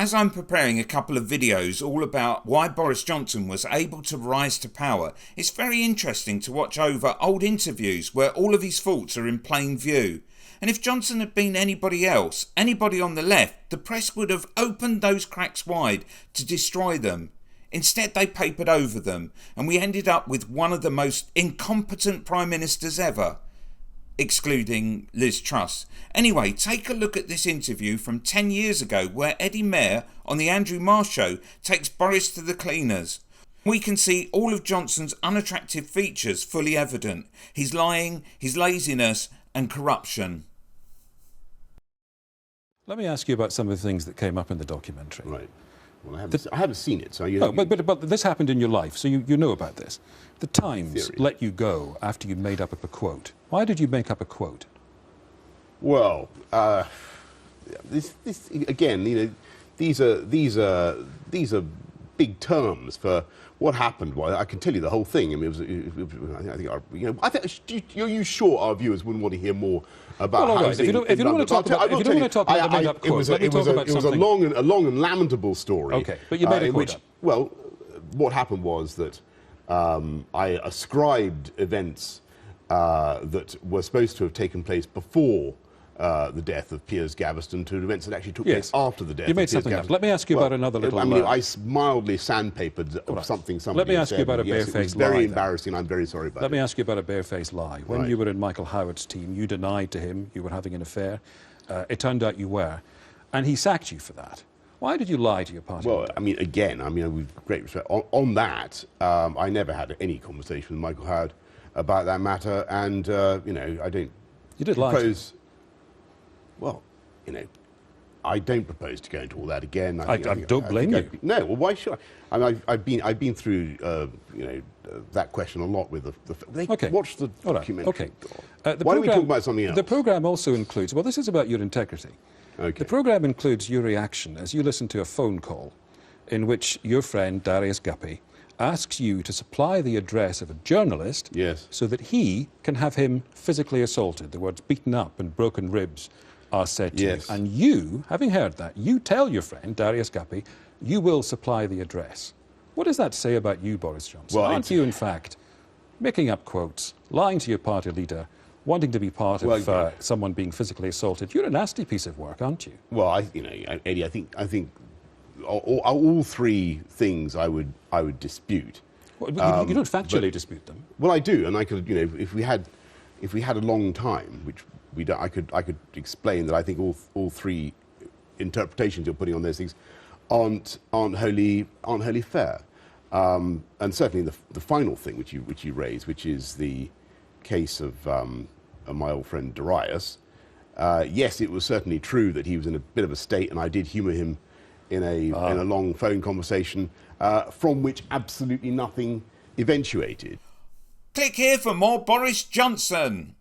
as I'm preparing a couple of videos all about why Boris Johnson was able to rise to power, it's very interesting to watch over old interviews where all of his faults are in plain view. And if Johnson had been anybody else, anybody on the left, the press would have opened those cracks wide to destroy them. Instead, they papered over them, and we ended up with one of the most incompetent prime ministers ever, excluding Liz Truss. Anyway, take a look at this interview from 10 years ago where Eddie Mair on the Andrew Marr show takes Boris to the cleaners. We can see all of Johnson's unattractive features fully evident: his lying, his laziness and corruption. Let me ask you about some of the things that came up in the documentary. Right. Well, I haven't seen it, so you know. But this happened in your life, so you know about this. The Times let you go after you made up a quote. Why did you make up a quote? Well, this again, you know, these are big terms for what happened. Well, I can tell you the whole thing. I mean, I think are you sure our viewers wouldn't want to hear more about housing? If you don't want to talk about the made-up quote, let me talk about something. It was a long and lamentable story. Okay, but you made a quote up. Well, what happened was that I ascribed events that were supposed to have taken place before the death of Piers Gaveston to events that actually took place after the death. You made something up. Let me ask you about another little. I mean, I mildly sandpapered something. Let me ask you about a barefaced lie. Very embarrassing. I'm very sorry about it. Let me ask you about a barefaced lie. When you were in Michael Howard's team, you denied to him you were having an affair. It turned out you were, and he sacked you for that. Why did you lie to your party? Well, I mean, again, with great respect, on that, I never had any conversation with Michael Howard about that matter, and you know, I don't. You did lie to him. Well, you know, I don't propose to go into all that again. I don't blame you. No, well, why should I? I mean, I've been through, you know, that question a lot with the. Watch the documentary. Okay. Why don't we talk about something else? The programme also includes. Well, this is about your integrity. Okay. The programme includes your reaction as you listen to a phone call, in which your friend Darius Guppy asks you to supply the address of a journalist, so that he can have him physically assaulted. The words "beaten up" and "broken ribs" are said to you. And you, having heard that, you tell your friend, Darius Guppy, you will supply the address. What does that say about you, Boris Johnson? Well, aren't you, in fact, making up quotes, lying to your party leader, wanting to be part of someone being physically assaulted? You're a nasty piece of work, aren't you? Well, you know, Eddie, I think all three things I would dispute. Well, you don't factually dispute them. Well, I do, and I could, you know, if we had a long time, which we don't, I could explain that I think all three interpretations you're putting on those things aren't wholly fair. And certainly the final thing which you raise, which is the case of my old friend Darius. Yes, it was certainly true that he was in a bit of a state, and I did humour him in a long phone conversation, from which absolutely nothing eventuated. Click here for more Boris Johnson.